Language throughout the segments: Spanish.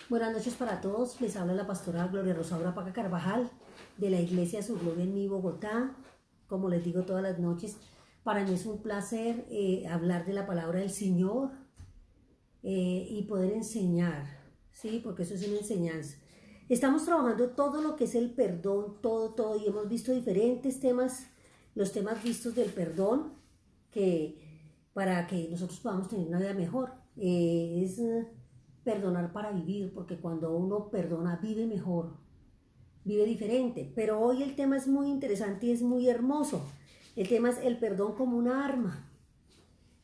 Buenas noches para todos, les habla la pastora Gloria Rosaura Paca Carvajal de la Iglesia Su Gloria en mi Bogotá. Como les digo todas las noches, para mí es un placer hablar de la palabra del Señor y poder enseñar, ¿sí? Porque eso es una enseñanza. Estamos trabajando todo lo que es el perdón, todo, y hemos visto diferentes temas, los temas vistos del perdón, para que nosotros podamos tener una vida mejor. Perdonar para vivir, porque cuando uno perdona vive mejor, vive diferente. Pero hoy el tema es muy interesante y es muy hermoso. El tema es el perdón como una arma.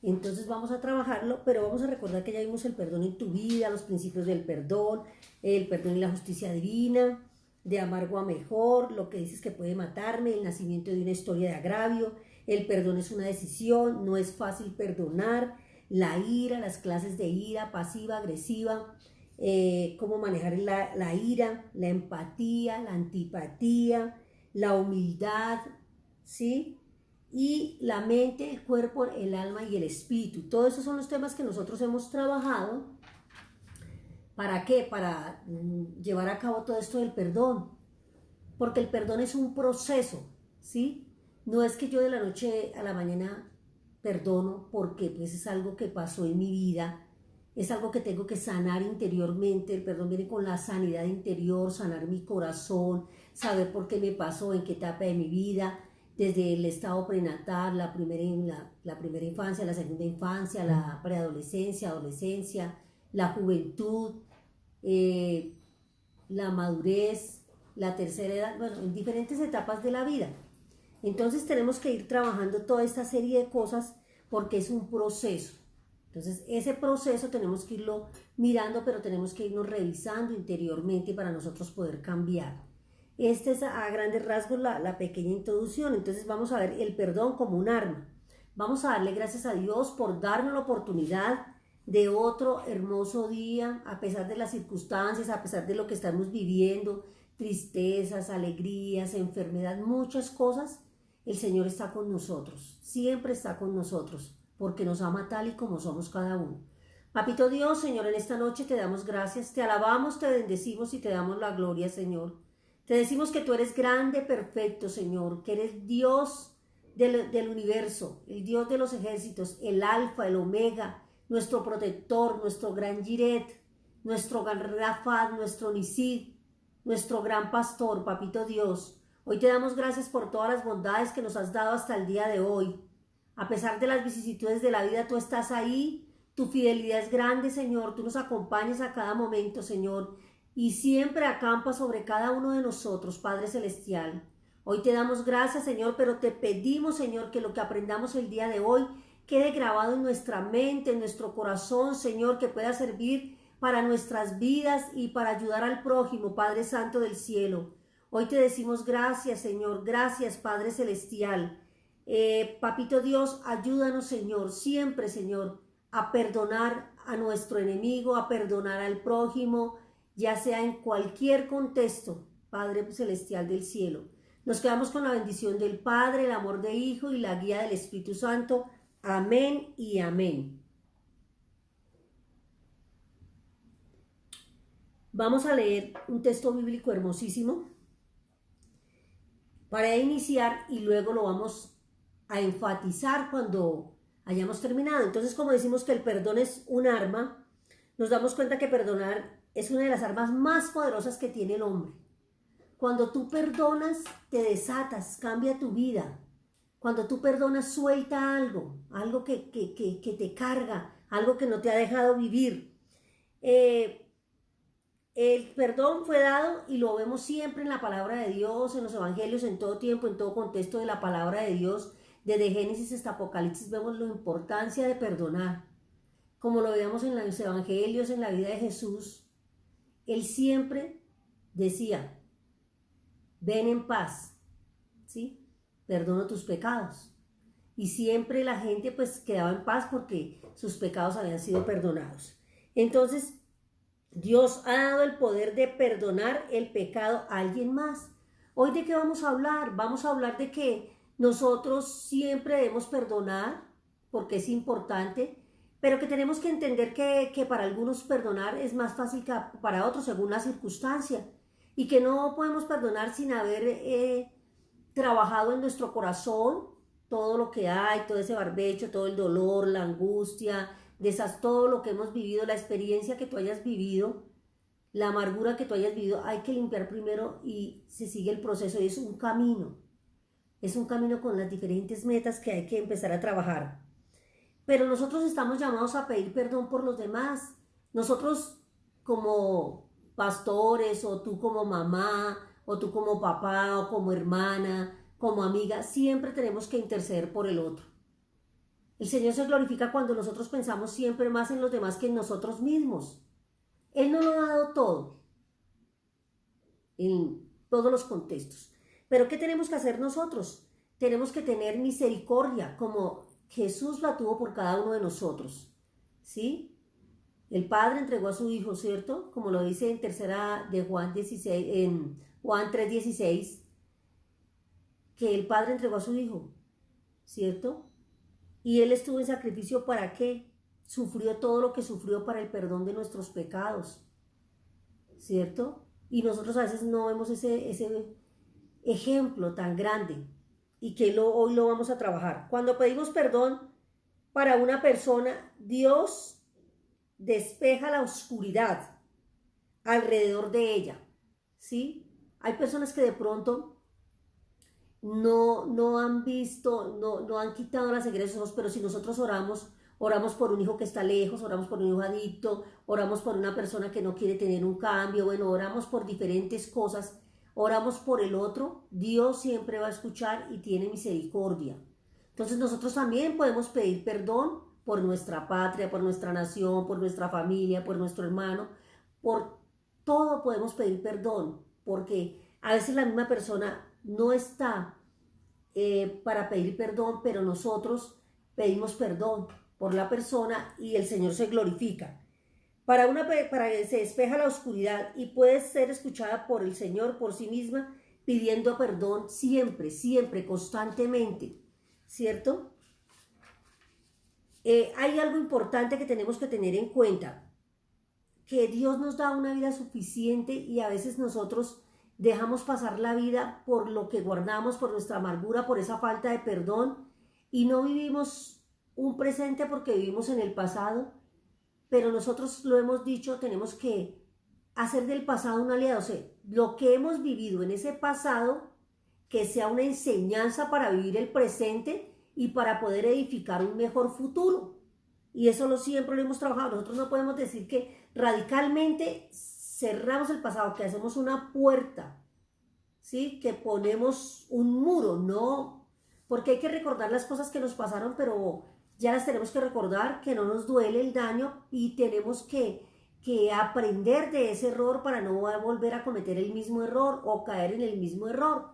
Entonces vamos a trabajarlo, pero vamos a recordar que ya vimos el perdón en tu vida, los principios del perdón, el perdón y la justicia divina, de amargo a mejor, lo que dices que puede matarme, el nacimiento de una historia de agravio, el perdón es una decisión, no es fácil perdonar, la ira, las clases de ira, pasiva, agresiva, cómo manejar la ira, la empatía, la antipatía, la humildad, ¿sí? Y la mente, el cuerpo, el alma y el espíritu. Todos esos son los temas que nosotros hemos trabajado. ¿Para qué? Para llevar a cabo todo esto del perdón. Porque el perdón es un proceso, ¿sí? No es que yo de la noche a la mañana perdono porque pues es algo que pasó en mi vida, es algo que tengo que sanar interiormente. El perdón viene con la sanidad interior, sanar mi corazón, saber por qué me pasó, en qué etapa de mi vida, desde el estado prenatal, la primera infancia, la segunda infancia, la preadolescencia, adolescencia, la juventud, la madurez, la tercera edad, bueno, en diferentes etapas de la vida. Entonces tenemos que ir trabajando toda esta serie de cosas porque es un proceso. Entonces ese proceso tenemos que irlo mirando, pero tenemos que irnos revisando interiormente para nosotros poder cambiar. Esta es a grandes rasgos la pequeña introducción. Entonces vamos a ver el perdón como un arma. Vamos a darle gracias a Dios por darnos la oportunidad de otro hermoso día, a pesar de las circunstancias, a pesar de lo que estamos viviendo, tristezas, alegrías, enfermedad, muchas cosas. El Señor está con nosotros, siempre está con nosotros, porque nos ama tal y como somos cada uno. Papito Dios, Señor, en esta noche te damos gracias, te alabamos, te bendecimos y te damos la gloria, Señor. Te decimos que tú eres grande, perfecto, Señor, que eres Dios del universo, el Dios de los ejércitos, el Alfa, el Omega, nuestro protector, nuestro gran Jiret, nuestro gran Rafat, nuestro Nisid, nuestro gran pastor, Papito Dios. Hoy te damos gracias por todas las bondades que nos has dado hasta el día de hoy. A pesar de las vicisitudes de la vida, tú estás ahí. Tu fidelidad es grande, Señor. Tú nos acompañas a cada momento, Señor. Y siempre acampas sobre cada uno de nosotros, Padre Celestial. Hoy te damos gracias, Señor, pero te pedimos, Señor, que lo que aprendamos el día de hoy quede grabado en nuestra mente, en nuestro corazón, Señor, que pueda servir para nuestras vidas y para ayudar al prójimo, Padre Santo del cielo. Hoy te decimos gracias, Señor, gracias, Padre Celestial. Papito Dios, ayúdanos, Señor, siempre, Señor, a perdonar a nuestro enemigo, a perdonar al prójimo, ya sea en cualquier contexto, Padre Celestial del cielo. Nos quedamos con la bendición del Padre, el amor del Hijo y la guía del Espíritu Santo. Amén y amén. Vamos a leer un texto bíblico hermosísimo para iniciar y luego lo vamos a enfatizar cuando hayamos terminado. Entonces, como decimos que el perdón es un arma, nos damos cuenta que perdonar es una de las armas más poderosas que tiene el hombre. Cuando tú perdonas, te desatas, cambia tu vida. Cuando tú perdonas, suelta algo que te carga, algo que no te ha dejado vivir. El perdón fue dado y lo vemos siempre en la palabra de Dios, en los evangelios, en todo tiempo, en todo contexto de la palabra de Dios. Desde Génesis hasta Apocalipsis vemos la importancia de perdonar. Como lo veíamos en los evangelios, en la vida de Jesús, Él siempre decía, ven en paz, ¿sí? Perdono tus pecados. Y siempre la gente pues quedaba en paz porque sus pecados habían sido perdonados. Entonces, Dios ha dado el poder de perdonar el pecado a alguien más. Hoy, ¿de qué vamos a hablar? Vamos a hablar de que nosotros siempre debemos perdonar porque es importante, pero que tenemos que entender que para algunos perdonar es más fácil que para otros según la circunstancia, y que no podemos perdonar sin haber trabajado en nuestro corazón todo lo que hay, todo ese barbecho, todo el dolor, la angustia, todo lo que hemos vivido, la experiencia que tú hayas vivido, la amargura que tú hayas vivido, hay que limpiar primero y se sigue el proceso y es un camino. Es un camino con las diferentes metas que hay que empezar a trabajar. Pero nosotros estamos llamados a pedir perdón por los demás. Nosotros como pastores, o tú como mamá, o tú como papá, o como hermana, como amiga, siempre tenemos que interceder por el otro. El Señor se glorifica cuando nosotros pensamos siempre más en los demás que en nosotros mismos. Él nos lo ha dado todo, en todos los contextos. Pero ¿qué tenemos que hacer nosotros? Tenemos que tener misericordia, como Jesús la tuvo por cada uno de nosotros, ¿sí? El Padre entregó a su Hijo, ¿cierto? Como lo dice en tercera de Juan 16, en Juan 3:16, que el Padre entregó a su Hijo, ¿cierto? Y Él estuvo en sacrificio ¿para qué? Sufrió todo lo que sufrió para el perdón de nuestros pecados, ¿cierto? Y nosotros a veces no vemos ese ejemplo tan grande y que hoy lo vamos a trabajar. Cuando pedimos perdón para una persona, Dios despeja la oscuridad alrededor de ella, ¿sí? Hay personas que de pronto no han visto, no han quitado la ceguera de sus ojos, pero si nosotros oramos por un hijo que está lejos, oramos por un hijo adicto, oramos por una persona que no quiere tener un cambio, bueno, oramos por diferentes cosas, oramos por el otro, Dios siempre va a escuchar y tiene misericordia. Entonces nosotros también podemos pedir perdón por nuestra patria, por nuestra nación, por nuestra familia, por nuestro hermano, por todo podemos pedir perdón, porque a veces la misma persona no está para pedir perdón, pero nosotros pedimos perdón por la persona y el Señor se glorifica. Para que se despeja la oscuridad y puede ser escuchada por el Señor por sí misma, pidiendo perdón siempre, siempre, constantemente, ¿cierto? Hay algo importante que tenemos que tener en cuenta, que Dios nos da una vida suficiente y a veces nosotros dejamos pasar la vida por lo que guardamos, por nuestra amargura, por esa falta de perdón, y no vivimos un presente porque vivimos en el pasado, pero nosotros lo hemos dicho, tenemos que hacer del pasado un aliado, o sea, lo que hemos vivido en ese pasado, que sea una enseñanza para vivir el presente y para poder edificar un mejor futuro. Y eso siempre lo hemos trabajado. Nosotros no podemos decir que radicalmente cerramos el pasado, que hacemos una puerta, ¿sí? Que ponemos un muro, no, porque hay que recordar las cosas que nos pasaron, pero ya las tenemos que recordar, que no nos duele el daño y tenemos que aprender de ese error para no volver a cometer el mismo error o caer en el mismo error.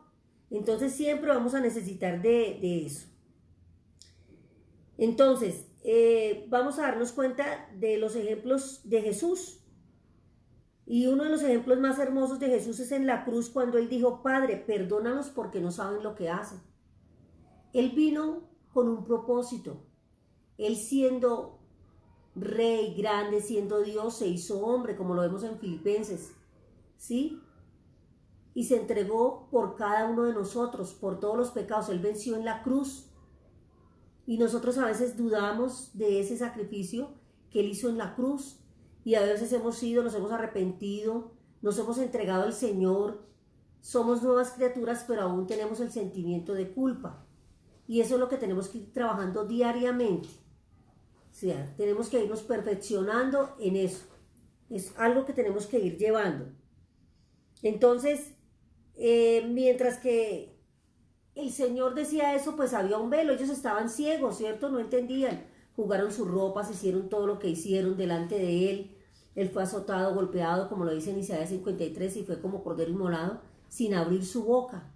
Entonces siempre vamos a necesitar de eso. Entonces, vamos a darnos cuenta de los ejemplos de Jesús. Y uno de los ejemplos más hermosos de Jesús es en la cruz, cuando Él dijo: Padre, perdónalos porque no saben lo que hacen. Él vino con un propósito. Él, siendo rey grande, siendo Dios, se hizo hombre, como lo vemos en Filipenses, ¿sí? Y se entregó por cada uno de nosotros, por todos los pecados. Él venció en la cruz. Y nosotros a veces dudamos de ese sacrificio que Él hizo en la cruz. Y a veces nos hemos arrepentido, nos hemos entregado al Señor. Somos nuevas criaturas, pero aún tenemos el sentimiento de culpa. Y eso es lo que tenemos que ir trabajando diariamente. O sea, tenemos que irnos perfeccionando en eso. Es algo que tenemos que ir llevando. Entonces, mientras que el Señor decía eso, pues había un velo. Ellos estaban ciegos, ¿cierto? No entendían. Jugaron sus ropas, hicieron todo lo que hicieron delante de Él. Él fue azotado, golpeado, como lo dice en Isaías 53, y fue como cordero inmolado, sin abrir su boca.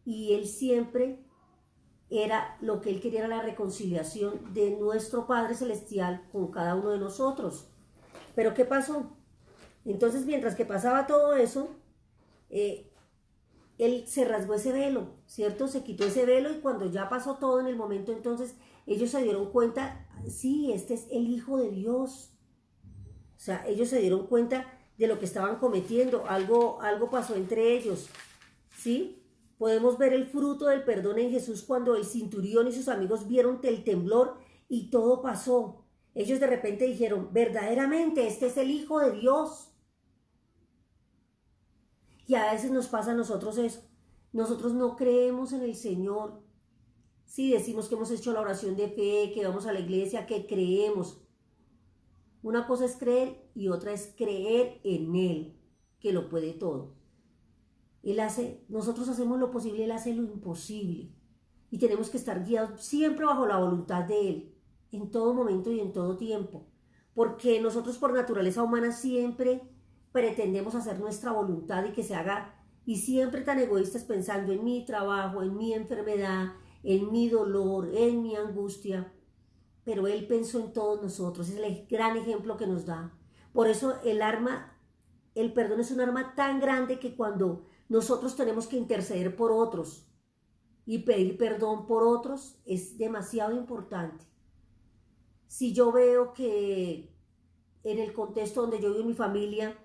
Y Él siempre era, lo que Él quería era la reconciliación de nuestro Padre Celestial con cada uno de nosotros. Pero ¿qué pasó? Entonces, mientras que pasaba todo eso, Él se rasgó ese velo, ¿cierto? Se quitó ese velo, y cuando ya pasó todo, en el momento entonces ellos se dieron cuenta, sí, este es el Hijo de Dios. O sea, ellos se dieron cuenta de lo que estaban cometiendo, algo pasó entre ellos, ¿sí? Podemos ver el fruto del perdón en Jesús cuando el centurión y sus amigos vieron el temblor y todo pasó. Ellos de repente dijeron, verdaderamente, este es el Hijo de Dios. Y a veces nos pasa a nosotros eso. Nosotros no creemos en el Señor. Sí, decimos que hemos hecho la oración de fe, que vamos a la iglesia, que creemos. Una cosa es creer y otra es creer en Él, que lo puede todo. Nosotros hacemos lo posible, Él hace lo imposible. Y tenemos que estar guiados siempre bajo la voluntad de Él, en todo momento y en todo tiempo. Porque nosotros por naturaleza humana siempre pretendemos hacer nuestra voluntad y que se haga, y siempre tan egoístas pensando en mi trabajo, en mi enfermedad, en mi dolor, en mi angustia. Pero Él pensó en todos nosotros, es el gran ejemplo que nos da. Por eso el perdón es un arma tan grande que cuando nosotros tenemos que interceder por otros y pedir perdón por otros, es demasiado importante. Si yo veo que en el contexto donde yo vivo en mi familia,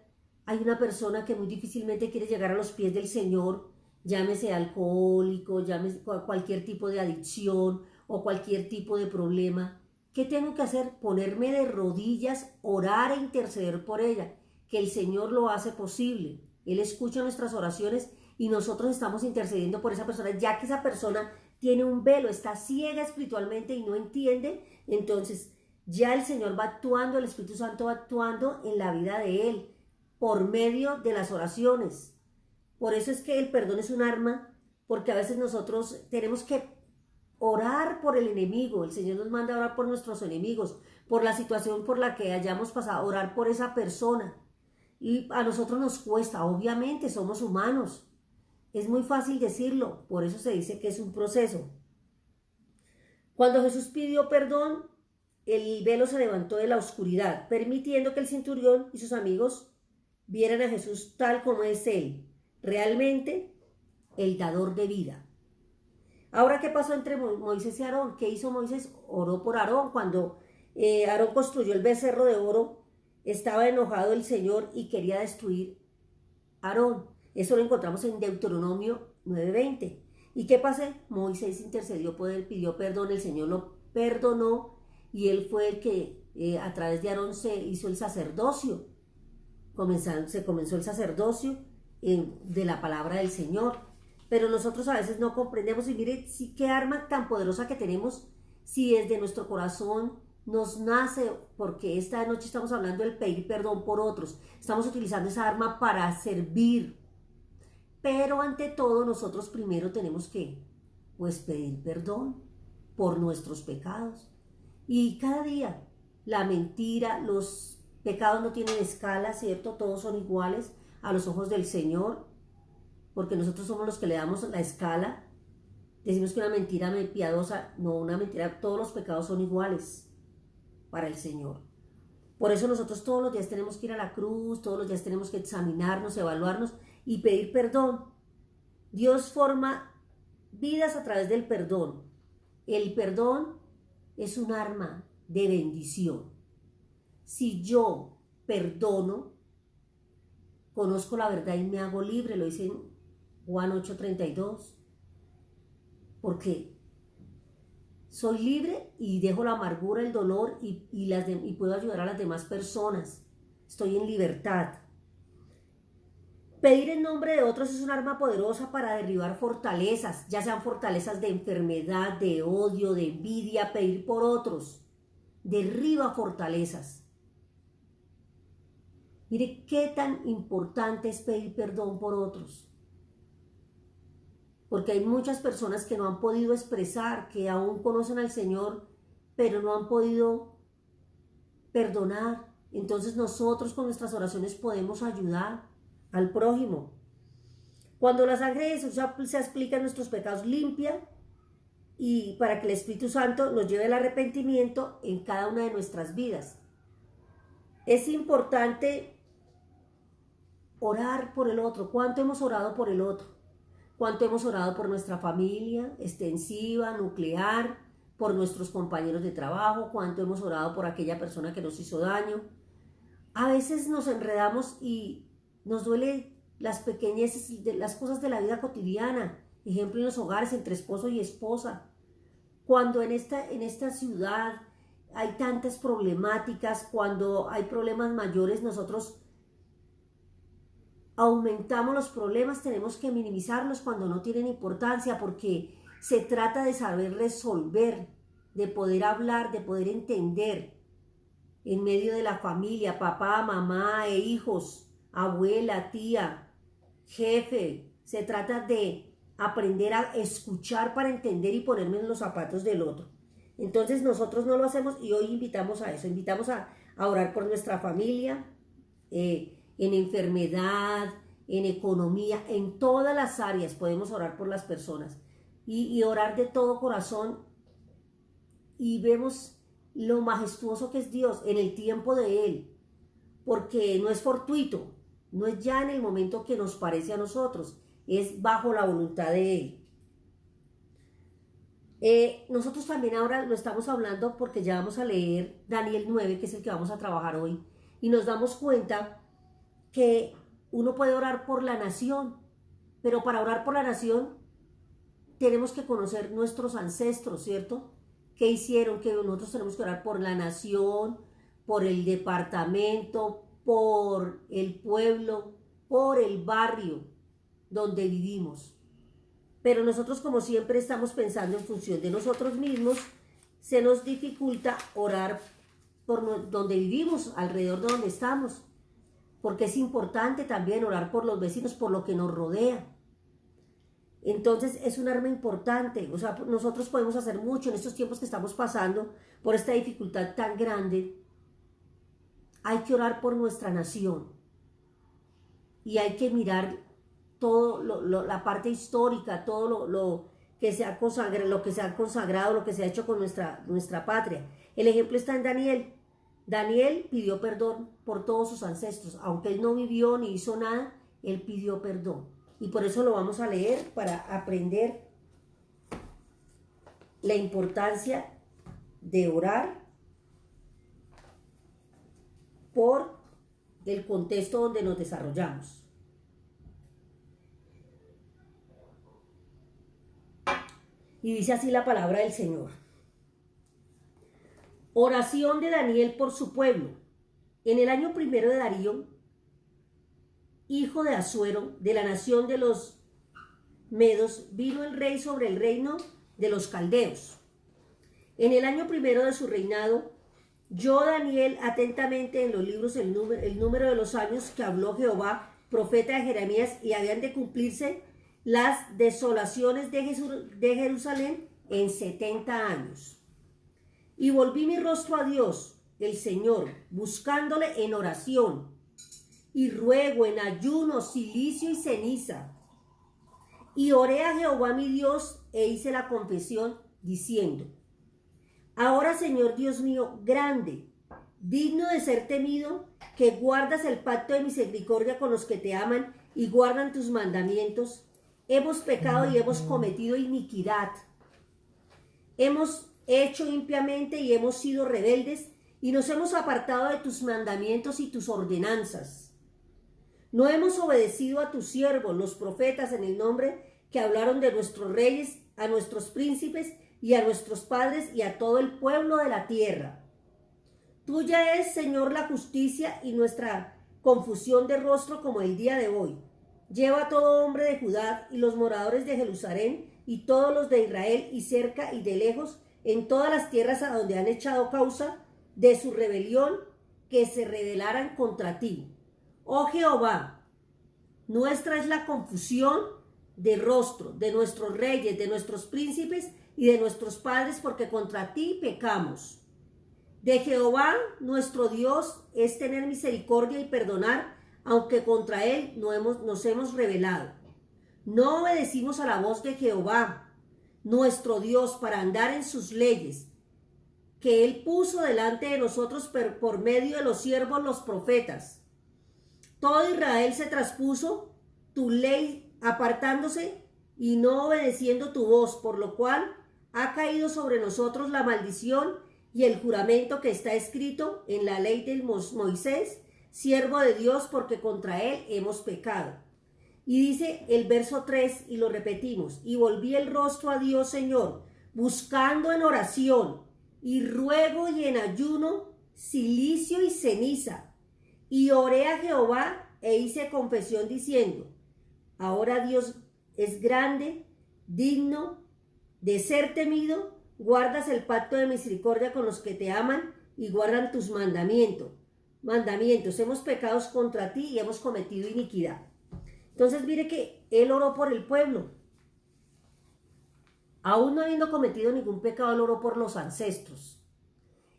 hay una persona que muy difícilmente quiere llegar a los pies del Señor, llámese alcohólico, llámese cualquier tipo de adicción o cualquier tipo de problema, ¿qué tengo que hacer? Ponerme de rodillas, orar e interceder por ella, que el Señor lo hace posible. Él escucha nuestras oraciones y nosotros estamos intercediendo por esa persona, ya que esa persona tiene un velo, está ciega espiritualmente y no entiende, entonces ya el Señor va actuando, el Espíritu Santo va actuando en la vida de él, por medio de las oraciones. Por eso es que el perdón es un arma, porque a veces nosotros tenemos que orar por el enemigo. El Señor nos manda a orar por nuestros enemigos, por la situación por la que hayamos pasado, orar por esa persona. Y a nosotros nos cuesta, obviamente, somos humanos. Es muy fácil decirlo, por eso se dice que es un proceso. Cuando Jesús pidió perdón, el velo se levantó de la oscuridad, permitiendo que el centurión y sus amigos vieran a Jesús tal como es Él, realmente el dador de vida. Ahora, ¿qué pasó entre Moisés y Aarón? ¿Qué hizo Moisés? Oró por Aarón. Cuando Aarón construyó el becerro de oro, estaba enojado el Señor y quería destruir a Aarón. Eso lo encontramos en Deuteronomio 9:20. ¿Y qué pasó? Moisés intercedió por él, pidió perdón, el Señor lo perdonó y él fue el que a través de Aarón se hizo el sacerdocio. Se comenzó el sacerdocio de la palabra del Señor. Pero nosotros a veces no comprendemos y mire qué arma tan poderosa que tenemos si desde nuestro corazón nos nace, porque esta noche estamos hablando del pedir perdón por otros. Estamos utilizando esa arma para servir. Pero ante todo nosotros primero tenemos que pedir perdón por nuestros pecados. Y cada día la mentira, los pecados no tienen escala, ¿cierto? Todos son iguales a los ojos del Señor, porque nosotros somos los que le damos la escala. Decimos que una mentira piadosa, no, una mentira, todos los pecados son iguales para el Señor. Por eso nosotros todos los días tenemos que ir a la cruz, todos los días tenemos que examinarnos, evaluarnos y pedir perdón. Dios forma vidas a través del perdón. El perdón es un arma de bendición. Si yo perdono, conozco la verdad y me hago libre, lo dice en Juan 8:32, porque soy libre y dejo la amargura, el dolor y puedo ayudar a las demás personas. Estoy en libertad. Pedir en nombre de otros es un arma poderosa para derribar fortalezas, ya sean fortalezas de enfermedad, de odio, de envidia. Pedir por otros derriba fortalezas. Mire qué tan importante es pedir perdón por otros. Porque hay muchas personas que no han podido expresar, que aún conocen al Señor, pero no han podido perdonar. Entonces nosotros con nuestras oraciones podemos ayudar al prójimo. Cuando la sangre de Jesús se aplica en nuestros pecados, limpia y para que el Espíritu Santo nos lleve al arrepentimiento en cada una de nuestras vidas. Es importante orar por el otro. ¿Cuánto hemos orado por el otro? ¿Cuánto hemos orado por nuestra familia extensiva, nuclear, por nuestros compañeros de trabajo, cuánto hemos orado por aquella persona que nos hizo daño. A veces nos enredamos y nos duele las pequeñeces, las cosas de la vida cotidiana. Ejemplo, en los hogares entre esposo y esposa. Cuando en esta ciudad hay tantas problemáticas, cuando hay problemas mayores, nosotros aumentamos los problemas, tenemos que minimizarlos cuando no tienen importancia, porque se trata de saber resolver, de poder hablar, de poder entender en medio de la familia, papá, mamá e hijos, abuela, tía, jefe. Se trata de aprender a escuchar para entender y ponerme en los zapatos del otro. Entonces nosotros no lo hacemos y hoy invitamos a eso, invitamos a orar por nuestra familia, en enfermedad, en economía, en todas las áreas podemos orar por las personas y orar de todo corazón, y vemos lo majestuoso que es Dios en el tiempo de Él, porque no es fortuito, no es ya en el momento que nos parece a nosotros, es bajo la voluntad de Él. Nosotros también ahora lo estamos hablando porque ya vamos a leer Daniel 9, que es el que vamos a trabajar hoy, y nos damos cuenta que uno puede orar por la nación, pero para orar por la nación tenemos que conocer nuestros ancestros, ¿cierto? ¿Qué hicieron? Que nosotros tenemos que orar por la nación, por el departamento, por el pueblo, por el barrio donde vivimos. Pero nosotros, como siempre, estamos pensando en función de nosotros mismos. Se nos dificulta orar por donde vivimos, alrededor de donde estamos, porque es importante también orar por los vecinos, por lo que nos rodea. Entonces es un arma importante. O sea, nosotros podemos hacer mucho en estos tiempos que estamos pasando por esta dificultad tan grande. Hay que orar por nuestra nación y hay que mirar todo la parte histórica, todo lo que se ha consagrado, lo que se ha hecho con nuestra patria. El ejemplo está en Daniel. Daniel pidió perdón por todos sus ancestros, aunque él no vivió ni hizo nada, él pidió perdón. Y por eso lo vamos a leer, para aprender la importancia de orar por el contexto donde nos desarrollamos. Y dice así la palabra del Señor. Oración de Daniel por su pueblo. En el año primero de Darío, hijo de Asuero, de la nación de los Medos, vino el rey sobre el reino de los caldeos. En el año primero de su reinado, yo, Daniel, atentamente en los libros el número de los años que habló Jehová, profeta de Jeremías, y habían de cumplirse las desolaciones de Jerusalén en 70 años. Y volví mi rostro a Dios, el Señor, buscándole en oración y ruego, en ayuno, cilicio y ceniza. Y oré a Jehová mi Dios e hice la confesión diciendo: ahora, Señor Dios mío, grande, digno de ser temido, que guardas el pacto de misericordia con los que te aman y guardan tus mandamientos, hemos pecado y hemos cometido iniquidad. Hemos hecho impiamente y hemos sido rebeldes y nos hemos apartado de tus mandamientos y tus ordenanzas. No hemos obedecido a tus siervos, los profetas, en el nombre que hablaron de nuestros reyes, a nuestros príncipes y a nuestros padres y a todo el pueblo de la tierra. Tuya es, Señor, la justicia y nuestra confusión de rostro como el día de hoy. Lleva a todo hombre de Judá y los moradores de Jerusalén y todos los de Israel y cerca y de lejos, en todas las tierras a donde han echado causa de su rebelión, que se rebelaran contra ti. Oh Jehová, nuestra es la confusión de rostro de nuestros reyes, de nuestros príncipes y de nuestros padres, porque contra ti pecamos. De Jehová nuestro Dios es tener misericordia y perdonar, aunque contra él nos hemos rebelado. No obedecimos a la voz de Jehová nuestro Dios para andar en sus leyes, que él puso delante de nosotros por medio de los siervos los profetas. Todo Israel se traspuso tu ley apartándose y no obedeciendo tu voz, por lo cual ha caído sobre nosotros la maldición y el juramento que está escrito en la ley de Moisés, siervo de Dios, porque contra él hemos pecado. Y dice el verso 3, y lo repetimos, y volví el rostro a Dios, Señor, buscando en oración, y ruego y en ayuno, cilicio y ceniza. Y oré a Jehová e hice confesión diciendo, ahora Dios es grande, digno de ser temido, guardas el pacto de misericordia con los que te aman y guardan tus mandamientos. Hemos pecado contra ti y hemos cometido iniquidad. Entonces mire que él oró por el pueblo. Aún no habiendo cometido ningún pecado, él oró por los ancestros.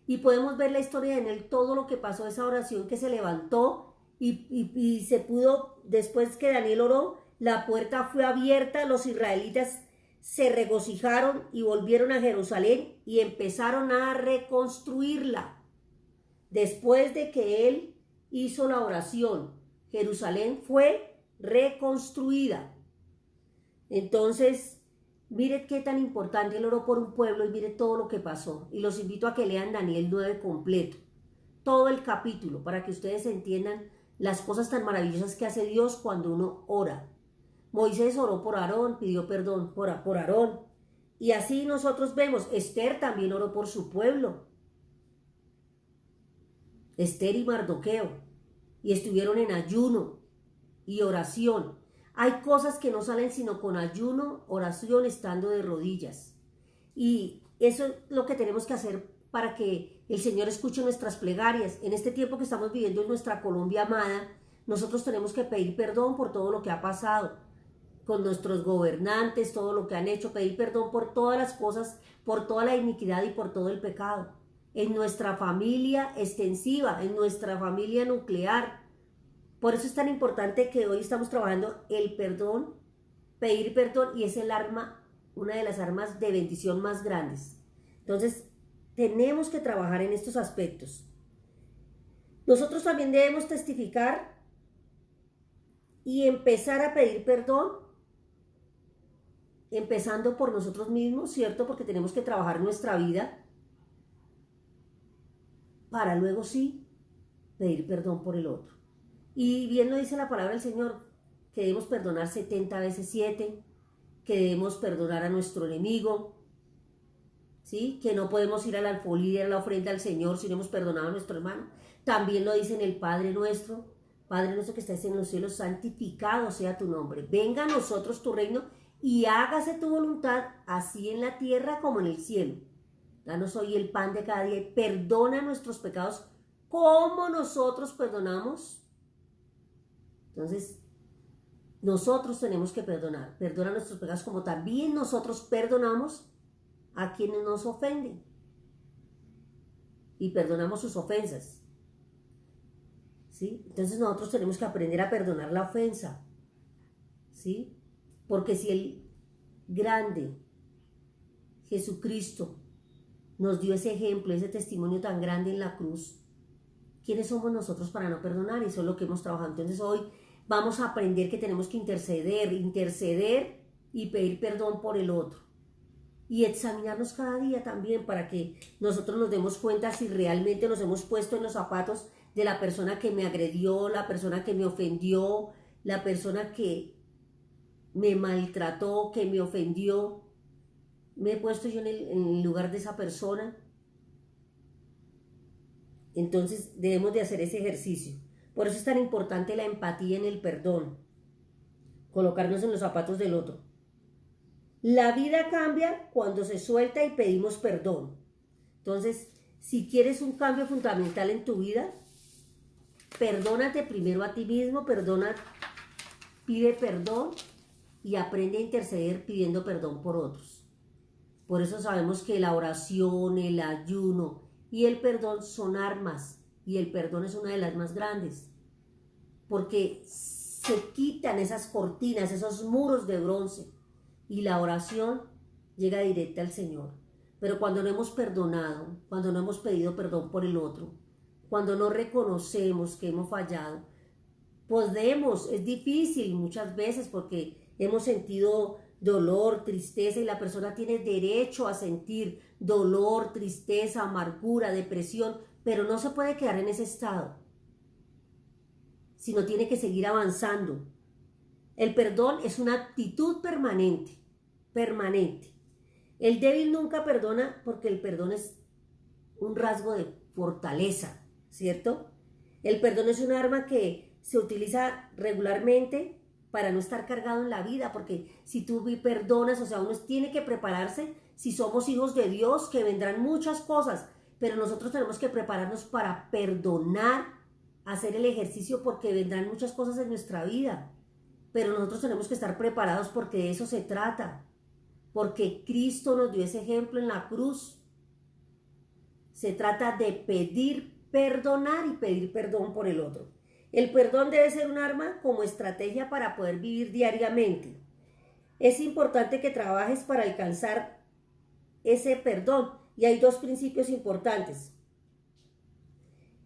Y podemos ver la historia en él, todo lo que pasó, esa oración que se levantó y se pudo, después que Daniel oró, la puerta fue abierta, los israelitas se regocijaron y volvieron a Jerusalén y empezaron a reconstruirla. Después de que él hizo la oración, Jerusalén fue reconstruida. Entonces, mire qué tan importante, él oró por un pueblo y mire todo lo que pasó. Y los invito a que lean Daniel 9 completo, todo el capítulo, para que ustedes entiendan las cosas tan maravillosas que hace Dios cuando uno ora. Moisés oró por Aarón, pidió perdón por Aarón. Y así nosotros vemos, Esther también oró por su pueblo. Esther y Mardoqueo. Y estuvieron en ayuno y oración. Hay cosas que no salen sino con ayuno, oración, estando de rodillas. Y eso es lo que tenemos que hacer para que el Señor escuche nuestras plegarias. En este tiempo que estamos viviendo en nuestra Colombia amada, nosotros tenemos que pedir perdón por todo lo que ha pasado con nuestros gobernantes, todo lo que han hecho, pedir perdón por todas las cosas, por toda la iniquidad y por todo el pecado. En nuestra familia extensiva, en nuestra familia nuclear. Por eso es tan importante que hoy estamos trabajando el perdón, pedir perdón, y es el arma, una de las armas de bendición más grandes. Entonces, tenemos que trabajar en estos aspectos. Nosotros también debemos testificar y empezar a pedir perdón, empezando por nosotros mismos, ¿cierto? Porque tenemos que trabajar nuestra vida para luego sí pedir perdón por el otro. Y bien lo dice la palabra del Señor, que debemos perdonar 70 veces 7, que debemos perdonar a nuestro enemigo, ¿sí? Que no podemos ir al alfolí a la ofrenda al Señor si no hemos perdonado a nuestro hermano. También lo dice en el Padre nuestro que estés en los cielos, santificado sea tu nombre. Venga a nosotros tu reino y hágase tu voluntad, así en la tierra como en el cielo. Danos hoy el pan de cada día y perdona nuestros pecados como nosotros perdonamos. Entonces, nosotros tenemos que perdonar. Perdona nuestros pecados como también nosotros perdonamos a quienes nos ofenden. Y perdonamos sus ofensas. ¿Sí? Entonces nosotros tenemos que aprender a perdonar la ofensa. ¿Sí? Porque si el grande Jesucristo nos dio ese ejemplo, ese testimonio tan grande en la cruz, ¿quiénes somos nosotros para no perdonar? Eso es lo que hemos trabajado. Entonces hoy vamos a aprender que tenemos que interceder y pedir perdón por el otro. Y examinarnos cada día también para que nosotros nos demos cuenta si realmente nos hemos puesto en los zapatos de la persona que me agredió, la persona que me ofendió, la persona que me maltrató, que me ofendió. ¿Me he puesto yo en el lugar de esa persona? Entonces debemos de hacer ese ejercicio. Por eso es tan importante la empatía en el perdón. Colocarnos en los zapatos del otro. La vida cambia cuando se suelta y pedimos perdón. Entonces, si quieres un cambio fundamental en tu vida, perdónate primero a ti mismo, pide perdón y aprende a interceder pidiendo perdón por otros. Por eso sabemos que la oración, el ayuno y el perdón son armas, y el perdón es una de las más grandes, porque se quitan esas cortinas, esos muros de bronce, y la oración llega directa al Señor. Pero cuando no hemos perdonado, cuando no hemos pedido perdón por el otro, cuando no reconocemos que hemos fallado, es difícil muchas veces porque hemos sentido dolor, tristeza, y la persona tiene derecho a sentir dolor, tristeza, amargura, depresión, pero no se puede quedar en ese estado, sino tiene que seguir avanzando. El perdón es una actitud permanente, permanente. El débil nunca perdona porque el perdón es un rasgo de fortaleza, ¿cierto? El perdón es un arma que se utiliza regularmente para no estar cargado en la vida, porque si tú perdonas, o sea, uno tiene que prepararse, si somos hijos de Dios, que vendrán muchas cosas, pero nosotros tenemos que prepararnos para perdonar, hacer el ejercicio, porque vendrán muchas cosas en nuestra vida, pero nosotros tenemos que estar preparados porque de eso se trata, porque Cristo nos dio ese ejemplo en la cruz. Se trata de pedir, perdonar y pedir perdón por el otro. El perdón debe ser un arma como estrategia para poder vivir diariamente. Es importante que trabajes para alcanzar ese perdón. Y hay dos principios importantes.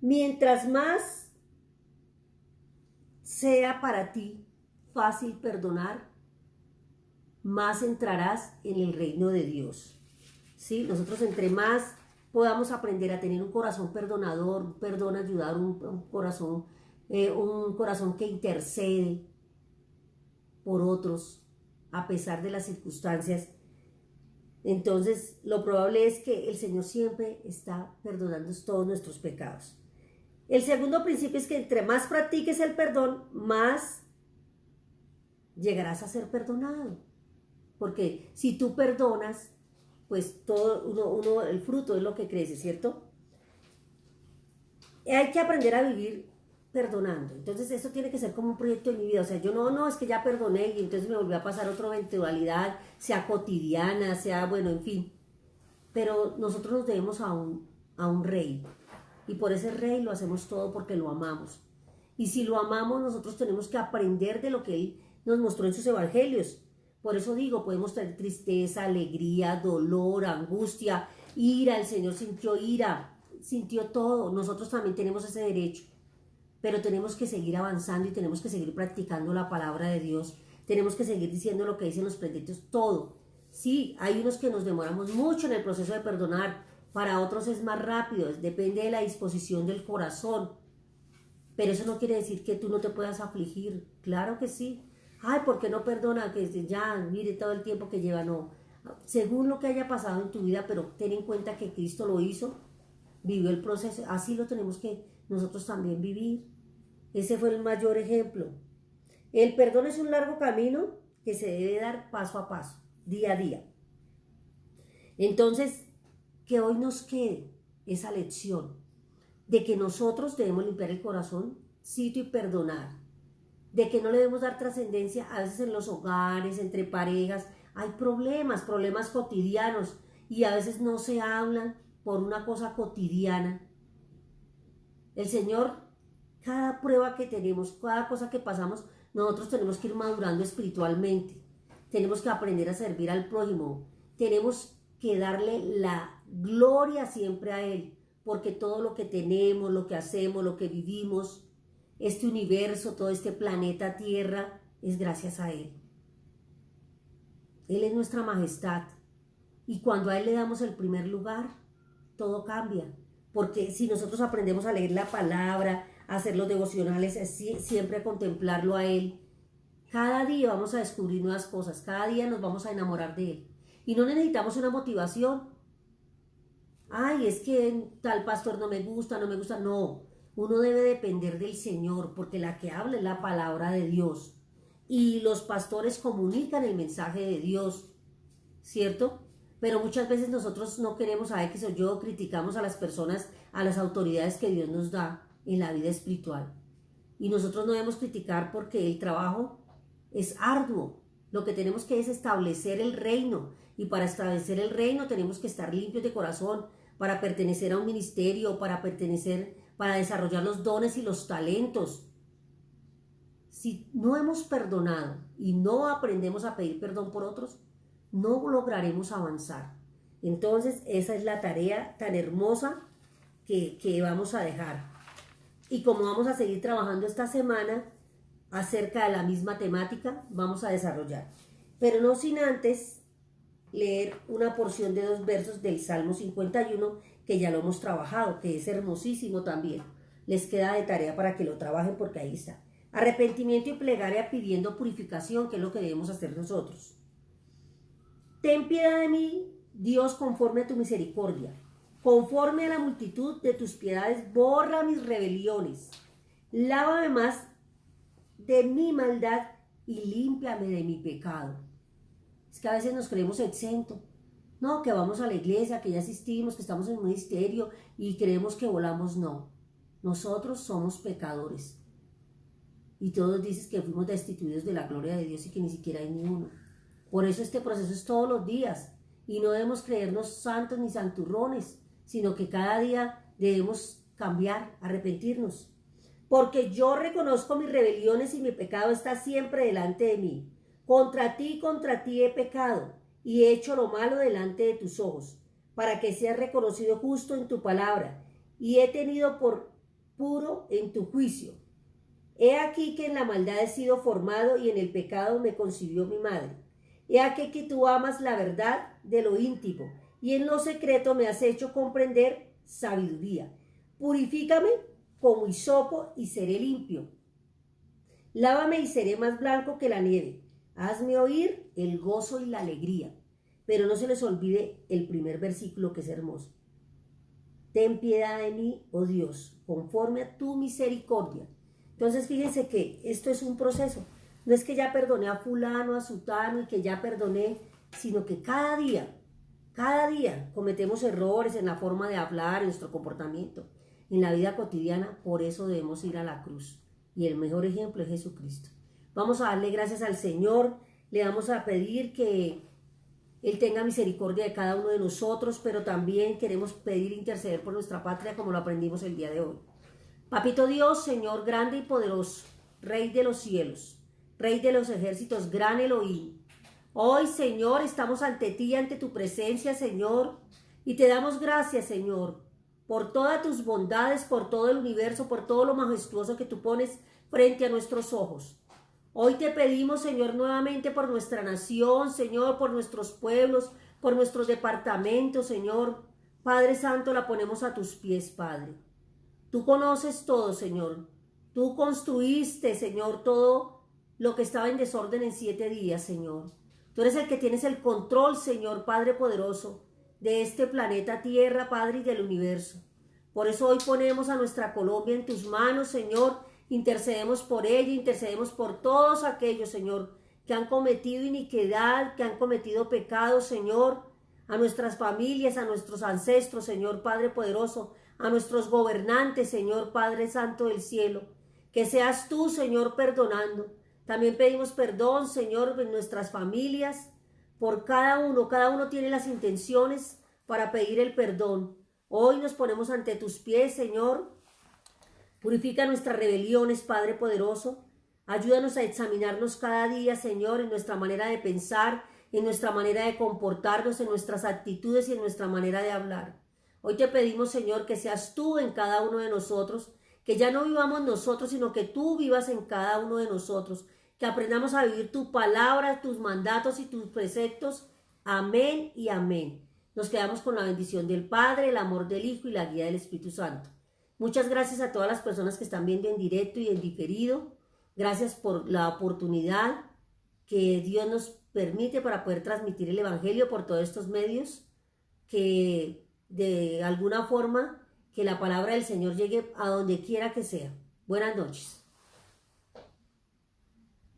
Mientras más sea para ti fácil perdonar, más entrarás en el reino de Dios. ¿Sí? Nosotros entre más podamos aprender a tener un corazón perdonador, un perdón ayudar, un corazón que intercede por otros a pesar de las circunstancias, entonces lo probable es que el Señor siempre está perdonando todos nuestros pecados. El segundo principio es que entre más practiques el perdón, más llegarás a ser perdonado. Porque si tú perdonas, pues todo el fruto es lo que crece, ¿cierto? Hay que aprender a vivir perdonando. Entonces eso tiene que ser como un proyecto de mi vida. O sea, yo no, es que ya perdoné y entonces me volvió a pasar otra eventualidad, sea cotidiana, sea, bueno, en fin. Pero nosotros nos debemos a un rey. Y por ese rey lo hacemos todo porque lo amamos. Y si lo amamos, nosotros tenemos que aprender de lo que Él nos mostró en sus evangelios. Por eso digo, podemos tener tristeza, alegría, dolor, angustia, ira. El Señor sintió ira, sintió todo. Nosotros también tenemos ese derecho. Pero tenemos que seguir avanzando y tenemos que seguir practicando la palabra de Dios. Tenemos que seguir diciendo lo que dicen los preceptos, todo. Sí, hay unos que nos demoramos mucho en el proceso de perdonar. Para otros es más rápido, depende de la disposición del corazón. Pero eso no quiere decir que tú no te puedas afligir. Claro que sí. Ay, ¿por qué no perdona? Que ya, mire todo el tiempo que lleva, no. Según lo que haya pasado en tu vida, pero ten en cuenta que Cristo lo hizo, vivió el proceso, así lo tenemos que nosotros también vivir. Ese fue el mayor ejemplo. El perdón es un largo camino que se debe dar paso a paso, día a día. Entonces, que hoy nos quede esa lección de que nosotros debemos limpiar el corazón, y perdonar. De que no le debemos dar trascendencia a veces en los hogares, entre parejas. Hay problemas cotidianos y a veces no se hablan por una cosa cotidiana. El Señor, cada prueba que tenemos, cada cosa que pasamos, nosotros tenemos que ir madurando espiritualmente. Tenemos que aprender a servir al prójimo. Tenemos que darle la gloria siempre a Él, porque todo lo que tenemos, lo que hacemos, lo que vivimos, este universo, todo este planeta Tierra, es gracias a Él. Él es nuestra majestad. Y cuando a Él le damos el primer lugar, todo cambia. Porque si nosotros aprendemos a leer la palabra, a hacer los devocionales, siempre a contemplarlo a Él, cada día vamos a descubrir nuevas cosas, cada día nos vamos a enamorar de Él. Y no necesitamos una motivación. Ay, es que tal pastor no me gusta, no. Uno debe depender del Señor, porque la que habla es la palabra de Dios. Y los pastores comunican el mensaje de Dios, ¿cierto? Pero muchas veces nosotros no queremos saber que soy yo, criticamos a las personas, a las autoridades que Dios nos da en la vida espiritual. Y nosotros no debemos criticar porque el trabajo es arduo. Lo que tenemos que es establecer el reino. Y para establecer el reino tenemos que estar limpios de corazón, para pertenecer a un ministerio, para desarrollar los dones y los talentos. Si no hemos perdonado y no aprendemos a pedir perdón por otros, no lograremos avanzar. Entonces, esa es la tarea tan hermosa que vamos a dejar. Y como vamos a seguir trabajando esta semana acerca de la misma temática, vamos a desarrollar. pero no sin antes leer una porción de 2 versos del Salmo 51, que ya lo hemos trabajado, que es hermosísimo también. Les queda de tarea para que lo trabajen porque ahí está. Arrepentimiento y plegaria pidiendo purificación, que es lo que debemos hacer nosotros. Ten piedad de mí, Dios, conforme a tu misericordia. Conforme a la multitud de tus piedades, borra mis rebeliones. Lávame más de mi maldad y límpiame de mi pecado. Es que a veces nos creemos exentos. No, que vamos a la iglesia, que ya asistimos, que estamos en un ministerio y creemos que volamos. No. Nosotros somos pecadores. Y todos dicen que fuimos destituidos de la gloria de Dios y que ni siquiera hay ni uno. Por eso este proceso es todos los días. Y no debemos creernos santos ni santurrones, sino que cada día debemos cambiar, arrepentirnos. Porque yo reconozco mis rebeliones y mi pecado está siempre delante de mí. Contra ti he pecado y he hecho lo malo delante de tus ojos, para que seas reconocido justo en tu palabra y he tenido por puro en tu juicio. He aquí que en la maldad he sido formado y en el pecado me concibió mi madre. He aquí que tú amas la verdad de lo íntimo y en lo secreto me has hecho comprender sabiduría. Purifícame como hisopo y seré limpio. Lávame y seré más blanco que la nieve. Hazme oír el gozo y la alegría. Pero no se les olvide el primer versículo, que es hermoso. Ten piedad de mí, oh Dios, conforme a tu misericordia. Entonces fíjense que esto es un proceso. No es que ya perdoné a fulano, a sutano y que ya perdoné, sino que cada día cometemos errores en la forma de hablar, en nuestro comportamiento, en la vida cotidiana. Por eso debemos ir a la cruz. Y el mejor ejemplo es Jesucristo. Vamos a darle gracias al Señor. Le vamos a pedir que Él tenga misericordia de cada uno de nosotros, pero también queremos pedir e interceder por nuestra patria, como lo aprendimos el día de hoy. Papito Dios, Señor grande y poderoso, Rey de los cielos, Rey de los ejércitos, gran Elohim. Hoy, Señor, estamos ante ti, ante tu presencia, Señor, y te damos gracias, Señor, por todas tus bondades, por todo el universo, por todo lo majestuoso que tú pones frente a nuestros ojos. Hoy te pedimos, Señor, nuevamente por nuestra nación, Señor, por nuestros pueblos, por nuestros departamentos, Señor. Padre Santo, la ponemos a tus pies, Padre. Tú conoces todo, Señor. Tú construiste, Señor, todo lo que estaba en desorden en 7 días, Señor. Tú eres el que tienes el control, Señor, Padre poderoso, de este planeta Tierra, Padre, y del universo. Por eso hoy ponemos a nuestra Colombia en tus manos, Señor. Intercedemos por ella, intercedemos por todos aquellos, Señor, que han cometido iniquidad, que han cometido pecado, Señor, a nuestras familias, a nuestros ancestros, Señor Padre poderoso, a nuestros gobernantes, Señor Padre Santo del cielo. Que seas tú, Señor, perdonando. También pedimos perdón, Señor, en nuestras familias, por cada uno tiene las intenciones para pedir el perdón. Hoy nos ponemos ante tus pies, Señor. Purifica nuestras rebeliones, Padre poderoso. Ayúdanos a examinarnos cada día, Señor, en nuestra manera de pensar, en nuestra manera de comportarnos, en nuestras actitudes y en nuestra manera de hablar. Hoy te pedimos, Señor, que seas tú en cada uno de nosotros, que ya no vivamos nosotros, sino que tú vivas en cada uno de nosotros, que aprendamos a vivir tu palabra, tus mandatos y tus preceptos. Amén y amén. Nos quedamos con la bendición del Padre, el amor del Hijo y la guía del Espíritu Santo. Muchas gracias a todas las personas que están viendo en directo y en diferido. Gracias por la oportunidad que Dios nos permite para poder transmitir el Evangelio por todos estos medios, que de alguna forma que la palabra del Señor llegue a donde quiera que sea. Buenas noches.